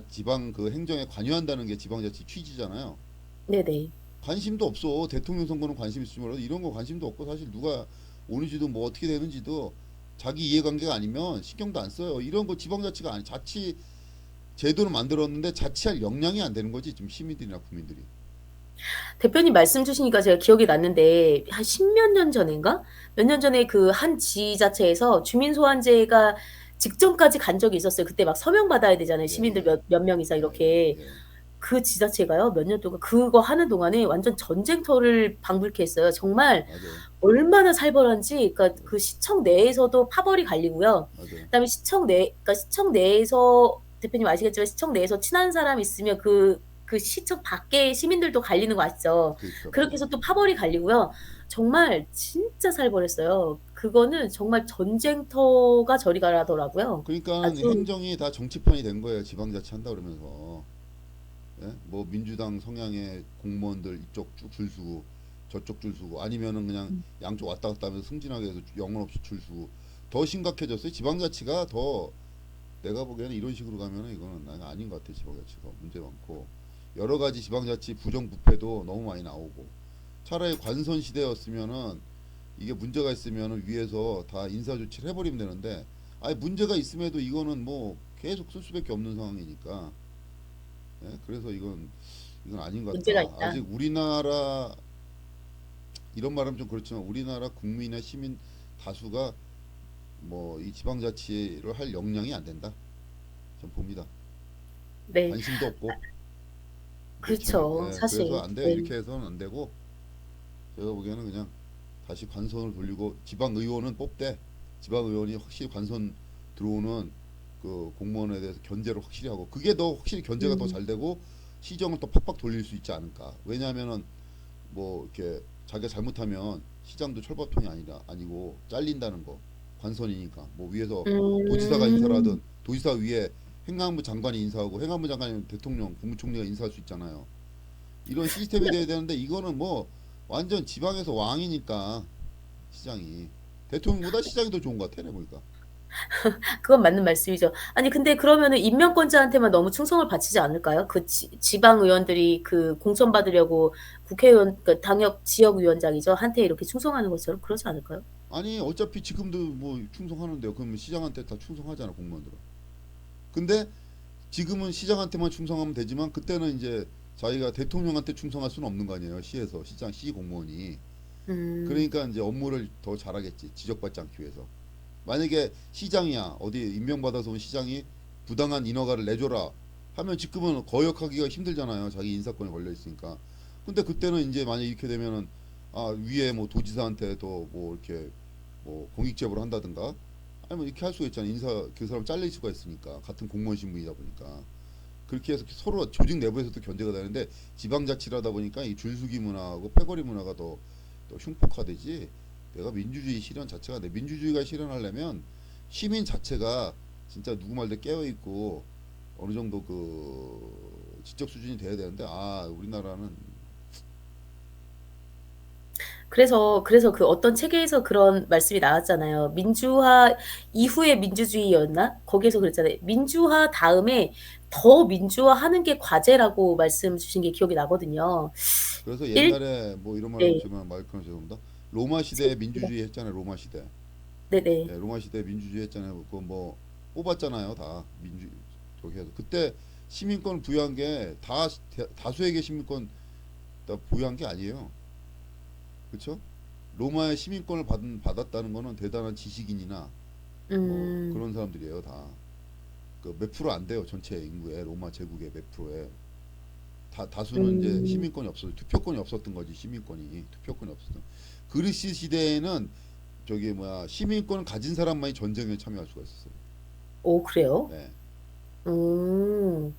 지방 그 행정에 관여한다는 게 지방자치 취지잖아요.
네네.
관심도 없어. 대통령 선거는 관심 있을지 몰라도 이런 거 관심도 없고 사실 누가 오는지도 뭐 어떻게 되는지도 자기 이해관계가 아니면 신경도 안 써요. 이런 거 지방자치가 아니 자치 제도를 만들었는데 자치할 역량이 안 되는 거지 지금 시민들이나 국민들이.
대표님 말씀 주시니까 제가 기억이 났는데 한 십몇 년 전인가? 몇 년 전에 그 한 지자체에서 주민 소환제가 직전까지 간 적이 있었어요. 그때 막 서명 받아야 되잖아요.
예,
시민들
예,
몇 명 이상
예, 예,
이렇게.
예.
그 지자체가요. 몇 년 동안 그거 하는 동안에 완전 전쟁터를 방불케 했어요. 정말
맞아요.
얼마나 살벌한지 그러니까
네,
그 시청 내에서도 파벌이 갈리고요.
맞아요.
그다음에 시청 내에서 대표님 아시겠지만 시청 내에서 친한 사람 있으면 그 시청 밖에 시민들도 갈리는 거 아시죠?
그렇죠.
그렇게
맞아요.
해서 또 파벌이 갈리고요. 정말 진짜 살벌했어요. 그거는 정말 전쟁터가 저리 가라더라고요.
그러니까
아주
행정이 다 정치판이 된 거예요. 지방자치 한다 그러면서. 예? 뭐 민주당 성향의 공무원들 이쪽 쭉 줄 서고 저쪽 줄 서고 아니면은 그냥 양쪽 왔다 갔다 하면서 승진하게 해서 영혼 없이 줄 서고 더 심각해졌어요. 지방자치가 더 내가 보기에는 이런 식으로 가면은 이거는 난 아닌 것 같아. 지방자치가 문제 많고 여러 가지 지방자치 부정부패도 너무 많이 나오고 차라리 관선 시대였으면은 이게 문제가 있으면은 위에서 다 인사 조치를 해버리면 되는데 아니 문제가 있음에도 이거는 뭐 계속 쓸 수밖에 없는 상황이니까 예? 그래서 이건 아닌 것
문제가
같다.
있다.
아직 우리나라 이런 말하면 좀 그렇지만 우리나라 국민의 시민 다수가 뭐 이 지방자치를 할 역량이 안 된다. 전 봅니다.
네.
관심도 없고
그렇죠.
그래서
사실.
안 돼.
네.
이렇게 해서는 안 되고 제가 보기에는 그냥 다시 관선을 돌리고 지방의원은 뽑되 지방의원이 확실히 관선 들어오는 그 공무원에 대해서 견제를 확실히 하고 그게 더 확실히 견제가 더
음.
잘 되고 시정을 더 팍팍 돌릴 수 있지 않을까. 왜냐하면은 뭐 이렇게 자기가 잘못하면 시장도 철밥통이 아니고 잘린다는 거 관선이니까 뭐 위에서 도지사가 인사를
음.
하든 도지사 위에 행안부 장관이 인사하고 행안부 장관이면 대통령 국무총리가 인사할 수 있잖아요. 이런 시스템이 돼야 되는데 이거는 뭐 완전 지방에서 왕이니까 시장이 대통령보다 시장이 더 좋은 것 같아 내 보니까.
그건 맞는 말씀이죠. 아니 근데 그러면은 임명권자한테만 너무 충성을 바치지 않을까요? 그 지방 의원들이 그 공천 받으려고 국회의원 그 당역 지역위원장이죠. 한테 이렇게 충성하는 것처럼 그러지 않을까요?
아니 어차피 지금도 뭐 충성하는데요. 그러면 시장한테 다 충성하잖아 공무원들은. 근데 지금은 시장한테만 충성하면 되지만 그때는 이제 자기가 대통령한테 충성할 수는 없는 거 아니에요. 시에서 시 공무원이.
음.
그러니까 이제 업무를 더 잘하겠지. 지적받지 않기 위해서. 만약에 시장이야 어디 임명받아서 온 시장이 부당한 인허가를 내줘라 하면 지금은 거역하기가 힘들잖아요. 자기 인사권이 걸려 있으니까. 근데 그때는 이제 만약 이렇게 되면은 아 위에 뭐 도지사한테 더 뭐 이렇게 뭐 공익 제보를 한다든가 아니면 이렇게 할 수가 있잖아요. 인사 그 사람 잘릴 수가 있으니까 같은 공무원 신분이다 보니까 그렇게 해서 서로 조직 내부에서도 견제가 되는데 지방자치를 하다 보니까 이 줄수기 문화하고 패거리 문화가 더 흉폭화되지. 내가 민주주의 실현 자체가 내 민주주의가 실현하려면 시민 자체가 진짜 누구 말대 깨어 있고 어느 정도 그 지적 수준이 돼야 되는데 우리나라는
그래서 그 어떤 책에서 그런 말씀이 나왔잖아요. 민주화 이후의 민주주의였나? 거기에서 그랬잖아요. 민주화 다음에 더 민주화하는 게 과제라고 말씀 주신 게 기억이 나거든요.
그래서
일
옛날에 뭐 이런 말 하면
네.
제가 마이크는 죄송합니다. 로마 시대에
습니다
민주주의 했잖아요. 로마 시대.
네네.
예, 로마 시대 민주주의 했잖아요. 그거 뭐 뽑았잖아요. 다 민주 저기 해서 그때 시민권 부여한 게 다 다수에게 시민권 다 부여한 게 아니에요. 그렇죠? 로마의 시민권을 받았다는 거는 대단한 지식인이나 뭐
음.
그런 사람들이에요. 다. 그 몇 프로 안 돼요. 전체 인구의 로마 제국의 몇 프로에. 다수는 이제
음.
시민권이 없어서 투표권이 없었던 거지. 시민권이 투표권이 없었던. 그리스 시대에는 저기 뭐야 시민권을 가진 사람만이 전쟁에 참여할 수가 있었어요.
오 그래요?
네.
음.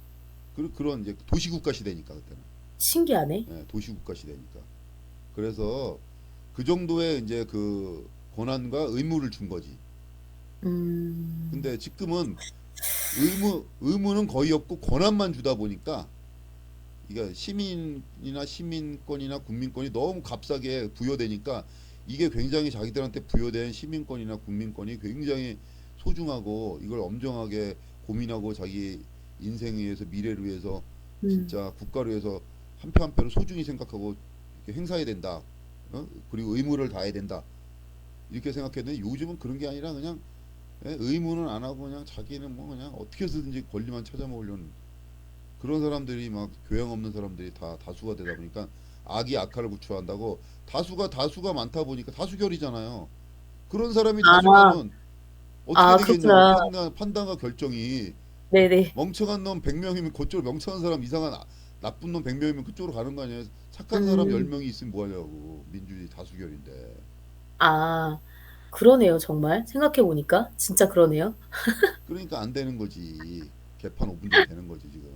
그런 이제 도시국가 시대니까 그때는.
신기하네.
네, 도시국가 시대니까. 그래서 그 정도의 이제 그 권한과 의무를 준 거지.
음.
근데 지금은 의무는 거의 없고 권한만 주다 보니까 이게 시민이나 시민권이나 국민권이 너무 값싸게 부여되니까 이게 굉장히 자기들한테 부여된 시민권이나 국민권이 굉장히 소중하고 이걸 엄정하게 고민하고 자기 인생을 위해서 미래를 위해서
음.
진짜 국가를 위해서 한 표 한 표를 소중히 생각하고 이렇게 행사해야 된다. 그리고 의무를 다해야 된다. 이렇게 생각했는데 요즘은 그런 게 아니라 그냥 의무는 안 하고 그냥 자기는 뭐 그냥 어떻게 해서든지 권리만 찾아 먹으려는 그런 사람들이 막 교양 없는 사람들이 다 다수가 되다 보니까 악이 악화를 구축한다고 다수가 많다 보니까 다수결이잖아요. 그런 사람이
아.
다수면은 어떻게
아
되겠냐고
그렇구나.
판단과 결정이
네네.
멍청한 놈 100명이면 그쪽으로 명청한 사람 이상한 나쁜 놈 100명이면 그쪽으로 가는 거 아니에요. 착한 사람
음.
10명이 있으면 뭐 하려고 민주주의 다수결인데.
아. 그러네요 정말. 생각해 보니까. 진짜 그러네요.
그러니까 안 되는 거지. 개판 5분 전에 되는 거지 지금.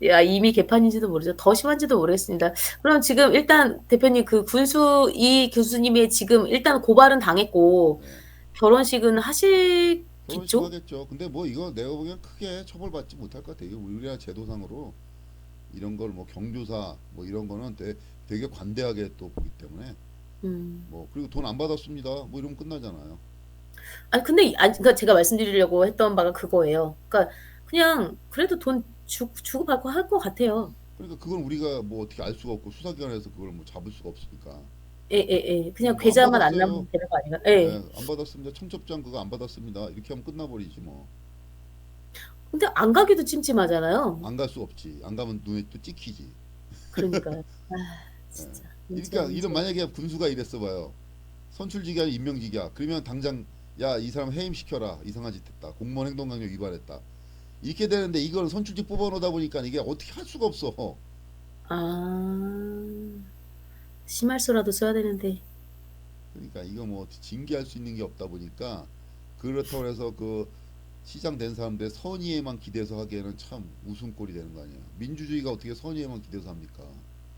야 이미 개판인지도 모르죠. 더 심한지도 모르겠습니다. 그럼 지금 일단 대표님 그 군수 이 교수님의 지금 일단 고발은 당했고
네.
결혼식은
결혼식
하시겠죠?
하겠죠. 근데 뭐 이거 내가 보기엔 크게 처벌받지 못할 것 같아. 이거 우리나라 제도상으로 이런 걸 뭐 경조사 뭐 이런 거는 되게 관대하게 또 보기 때문에
음.
뭐 그리고 돈 안 받았습니다. 뭐 이러면 끝나잖아요.
아니 근데 그러니까 제가 말씀드리려고 했던 바가 그거예요. 그러니까 그냥 그래도 돈 주고받고 할 것 같아요.
그러니까 그건 우리가 뭐 어떻게 알 수가 없고 수사기관에서 그걸 뭐 잡을 수가 없으니까.
예예예. 그냥
뭐 안
계좌만 안
받았어요.
나면 되는 거 아닌가요? 예.
안 받았습니다. 청첩장 그거 안 받았습니다. 이렇게 하면 끝나버리지 뭐.
근데 안 가기도 찜찜하잖아요.
안 갈 수 없지. 안 가면 눈에 또 찍히지.
그러니까요. 아
예.
진짜
그러니까 이런
문제야.
만약에 군수가 이랬어 봐요. 선출직이 아니라 임명직이야. 그러면 당장 야 이 사람 해임시켜라. 이상한 짓 했다. 공무원 행동강령 위반했다. 이렇게 되는데 이걸 선출직 뽑아놓다 보니까 이게 어떻게 할 수가 없어.
아. 심할서라도 써야 되는데.
그러니까 이거 뭐 어떻게 징계할 수 있는 게 없다 보니까 그렇다고 해서 그 시장 된 사람들 선의에만 기대서 하기에는 참 웃음꼴이 되는 거 아니야. 민주주의가 어떻게 선의에만 기대서 합니까?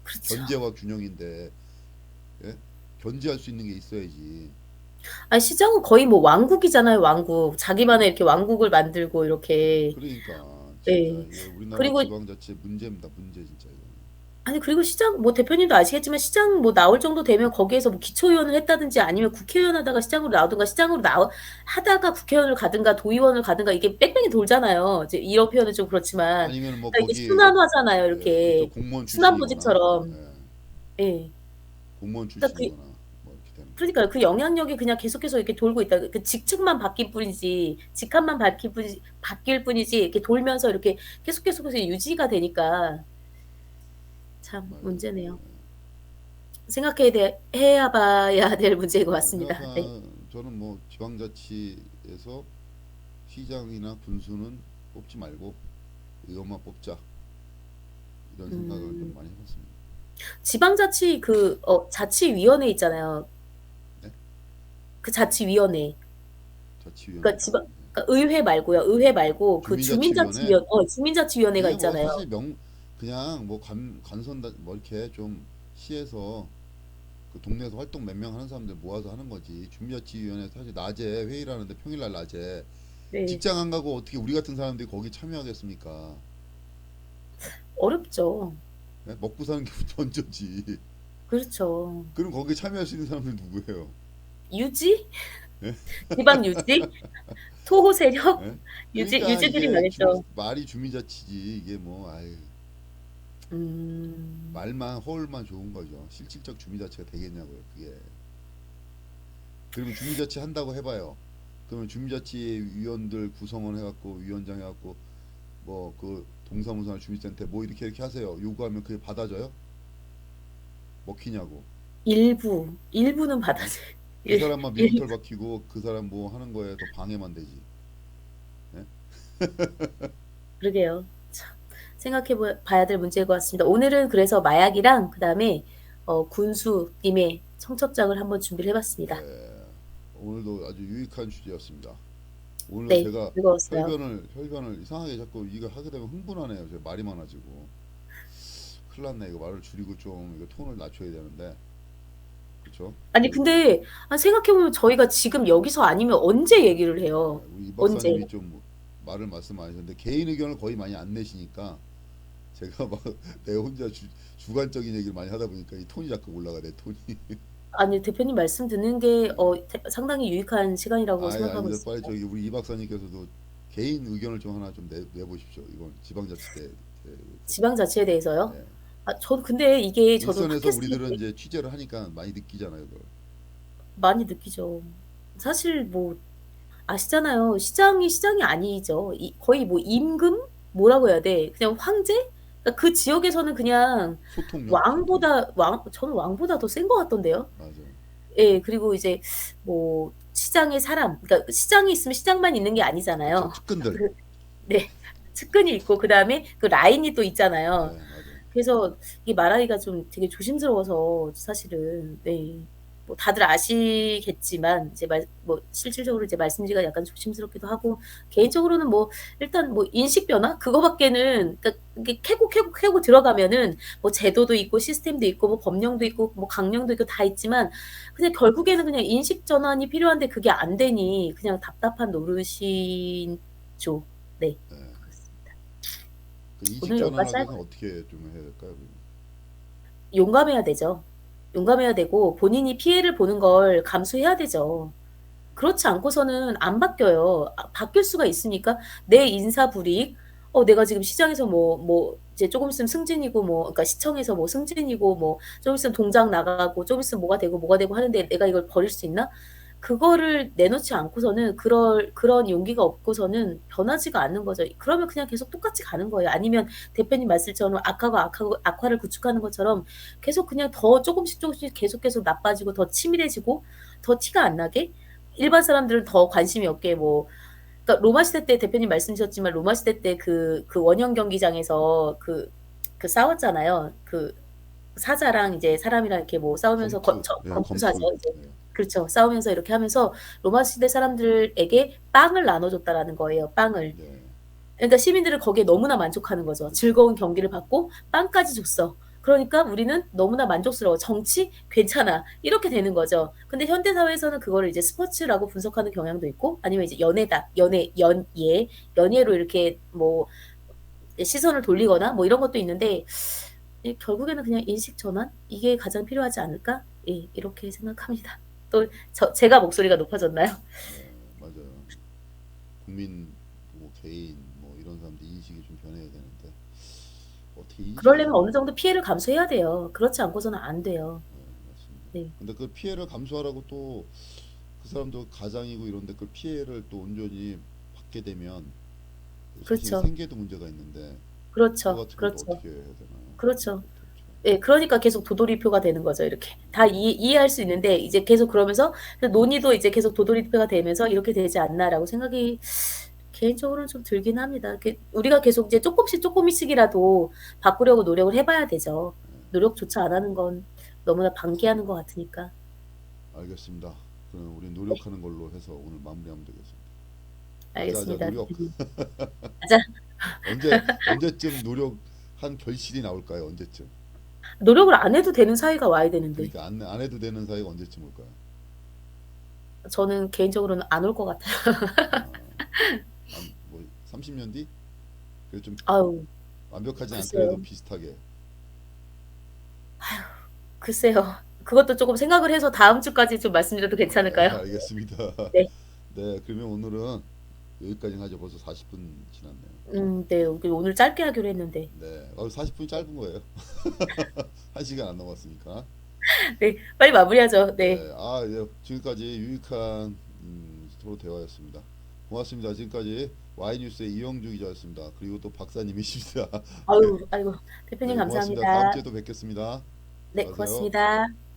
그렇죠.
견제와 균형인데 예? 견제할 수 있는 게 있어야지.
아니 시장은 거의 뭐 왕국이잖아요, 왕국. 자기만의
그러니까
이렇게 왕국을 만들고 이렇게
그러니까 진짜
예.
이게 우리나라
그리고
지방자치 문제입니다. 문제 진짜 이거.
아니 그리고 시장 뭐 대표님도 아시겠지만 시장 뭐 나올 정도 되면 거기에서 뭐 기초의원을 했다든지 아니면 국회의원 하다가 시장으로 나오든가 시장으로 하다가 국회의원을 가든가 도의원을 가든가 이게 뺑뺑이 돌잖아요. 이제 이런 표현은 좀 그렇지만
아니면 뭐
그러니까 이게
거기
순환화잖아요,
그쪽
이렇게.
공무원 출신이거나
순환보직처럼.
예,
예.
공무원
그러니까
출신이거나 뭐 이렇게 되는 거지.
그러니까요. 그 영향력이 그냥 계속해서 이렇게 돌고 있다. 그 직책만 바뀔 뿐이지 직함만 바뀔 뿐이지 이렇게 돌면서 이렇게 계속해서 유지가 되니까 참
맞아요.
문제네요. 해야 봐야 될 문제인 것 같습니다. 네.
저는 뭐 지방자치에서 시장이나 군수는 뽑지 말고 의원만 뽑자 이런 생각을 좀
음.
많이 해봤습니다.
지방자치 자치위원회 있잖아요.
네?
그 자치위원회.
자치위원회
그러니까 그러니까 의회 말고요. 의회 말고 그
주민자치위원회
주민자치위원회가
이게 뭐
있잖아요.
사실 그냥 뭐 관선 뭐 이렇게 좀 시에서 그 동네에서 활동 몇 명 하는 사람들 모아서 하는 거지. 주민자치위원회 사실 낮에 회의를 하는데 평일날 낮에
네.
직장 안 가고 어떻게 우리 같은 사람들이 거기 참여하겠습니까?
어렵죠.
예? 먹고 사는 게 먼저지.
그렇죠.
그럼 거기에 참여할 수 있는 사람들 누구예요?
유지?
예?
지방 유지? 토호 세력?
예?
유지
그러니까
유지들이
이게
망했죠.
말이 주민자치지 이게 뭐 아유
음.
말만 허울만 좋은 거죠. 실질적 주민자치가 되겠냐고요. 그게. 그러면 주민자치 한다고 해봐요. 그러면 주민자치 위원들 구성원 해갖고 위원장 해갖고 뭐 그 동사무소나 주민센터 뭐 이렇게 하세요. 요구하면 그게 받아져요? 먹히냐고.
일부는
예?
받아들여.
그 사람만
일
미움털 박히고 그 사람 뭐 하는 거에 더 방해만 되지. 예?
그러게요. 참 생각해 봐야 될 문제인 것 같습니다. 오늘은 그래서 마약이랑 그다음에 군수님의 청첩장을 한번 준비를 해 봤습니다.
네. 오늘도 아주 유익한 주제였습니다. 오늘도
네.
제가
즐거웠어요.
혈변을 이상하게 자꾸 이거 하게 되면 흥분하네요. 제가 말이 많아지고. 큰일 났네. 이거 말을 줄이고 좀 이거 톤을 낮춰야 되는데. 그렇죠?
아니 근데 생각해 보면 저희가 지금 여기서 아니면 언제 얘기를 해요?
우리 이
언제?
박사님이 좀 말을 말씀 많이 하셨는데 개인 의견을 거의 많이 안 내시니까 제가 막 내 혼자 주관적인 얘기를 많이 하다 보니까 이 톤이 자꾸 올라가네. 톤이.
아니 대표님 말씀 듣는 게
네.
상당히 유익한 시간이라고
아예
생각하고
아닙니다. 빨리
있습니다.
저기 우리 이 박사님께서도 개인 의견을 좀 하나 좀 내보십시오. 이건 지방자치 때
지방자치에 대해서요?
네.
저는 근데 이게 저도
일선에서
팟캐스트
우리들은 이제 취재를 하니까 많이 느끼잖아요, 그걸.
많이 느끼죠. 사실 뭐 아시잖아요. 시장이 시장이 아니죠. 거의 뭐 임금? 뭐라고 해야 돼? 그냥 황제? 그러니까 그 지역에서는 그냥
소통력, 소통.
저는 왕보다 더 센 것 같던데요.
맞아요.
예. 그리고 이제 뭐 시장의 사람, 그러니까 시장이 있으면 시장만 있는 게
그렇죠.
아니잖아요.
측근들.
그 네. 측근이 있고 그다음에 그 라인이 또 있잖아요.
네, 맞아요.
그래서 이게 말하기가 좀 되게 조심스러워서 사실은 네. 뭐 다들 아시겠지만 이제 뭐 실질적으로 이제 말씀드리기가 약간 조심스럽기도 하고 개인적으로는 뭐 일단 뭐 인식 변화 그거밖에는 그러니까 이게 캐고 들어가면은 뭐 제도도 있고 시스템도 있고 뭐 법령도 있고 뭐 강령도 있고 다 있지만 그냥 결국에는 그냥 인식 전환이 필요한데 그게 안 되니 그냥 답답한 노릇이죠. 네.
네.
그렇습니다.
그 인식
오늘 여기까지
전환하기
할
위해서 어떻게 좀 해야 될까요?
용감해야 되죠. 용감해야 되고 본인이 피해를 보는 걸 감수해야 되죠. 그렇지 않고서는 안 바뀌어요. 바뀔 수가 있으니까 내 인사 불이익 내가 지금 시장에서 뭐 이제 쪼금 있으면 승진이고 뭐 그러니까 시청에서 뭐 승진이고 뭐 좀 있으면 동장 나가고 좀 있으면 뭐가 되고 하는데 내가 이걸 버릴 수 있나? 그거를 내놓지 않고서는 그런 용기가 없고서는 변하지가 않는 거죠. 그러면 그냥 계속 똑같이 가는 거예요. 아니면 대표님 말씀처럼 악화를 구축하는 것처럼 계속 그냥 더 쪼금씩 계속 나빠지고 더 치밀해지고 더 티가 안 나게 일반 사람들은 더 관심이 없게 뭐 그러니까 로마 시대 때 대표님 말씀 주셨지만 로마 시대 때 그 원형 경기장에서 싸웠잖아요. 사자랑 이제 사람이랑 이렇게 뭐 싸우면서
검투. 네,
검투사죠.
검투.
이제
네.
그렇죠. 싸우면서 이렇게 하면서 로마 시대 사람들에게 빵을 나눠줬다라는 거예요, 빵을.
네.
그러니까 시민들은 거기에 너무나 만족하는 거죠. 즐거운 경기를 받고 빵까지 줬어. 그러니까 우리는 너무나 만족스러워. 정치 괜찮아. 이렇게 되는 거죠. 근데 현대 사회에서는 그거를 이제 스포츠라고 분석하는 경향도 있고 아니면 이제 연예로 이렇게 뭐 시선을 돌리거나 뭐 이런 것도 있는데 결국에는 그냥 인식 전환 이게 가장 필요하지 않을까? 예, 이렇게 생각합니다. 또 제가 목소리가 높아졌나요?
네, 맞아요. 국민 뭐 개인 뭐 이런 사람들 인식이 좀 변해야 되는데 어떻게 인식이
그러려면
좀
어느 정도 피해를 감수해야 돼요. 그렇지 않고서는 안 돼요.
네, 맞습니다.
네.
근데 그 피해를 감수하라고 또 그 사람도 가장이고 이런데 그 피해를 또 온전히 받게 되면 그 자신의
그렇죠.
생계도 문제가 있는데 그거
그렇죠.
같은 건 또
그렇죠.
어떻게 해야 되나요?
그렇죠.
그렇죠.
예, 그러니까 계속 도돌이표가 되는 거죠, 이렇게. 다 이해할 수 있는데 이제 계속 그러면서 논의도 이제 계속 도돌이표가 되면서 '이렇게 되지 않나.'라고 생각이 개인적으로는 좀 들긴 합니다. 우리가 계속 이제 쪼끔씩이라도 바꾸려고 노력을 해 봐야 되죠. 노력조차 안 하는 건 너무나 방기하는 것 같으니까.
알겠습니다. 그럼 우리
네.
노력하는 걸로 해서 오늘 마무리하면 되겠습니다. 하자
알겠습니다.
노력.
맞아.
언제쯤 노력한 결실이 나올까요? 언제쯤?
노력을 안 해도 되는 사회가 와야 되는데.
그러니까 안 해도 되는 사이가 언제쯤 올까요?
저는 개인적으로는 안 올 것 같아요.
뭐 30년 뒤? 그래 좀
아유.
완벽하진 않더라도
글쎄요.
비슷하게.
글쎄요. 그것도 조금 생각을 해서 다음 주까지 좀 말씀드려도 괜찮을까요?
알겠습니다.
네.
네, 그러면 오늘은 여기까지 하죠. 벌써 40분 지났네요.
네. 우리 오늘 짧게 하기로 했는데.
네, 40분이 짧은 거예요. 1시간 안 넘었으니까.
네. 빨리 마무리하죠. 네.
네, 예, 지금까지 유익한 서로 대화였습니다. 고맙습니다. 지금까지 와이뉴스의 이영주 기자였습니다. 그리고 또 박사님이십니다.
아유, 아이고. 대표님
네, 고맙습니다. 다음
감사합니다.
주에 또 뵙겠습니다.
네,
들어가세요.
고맙습니다.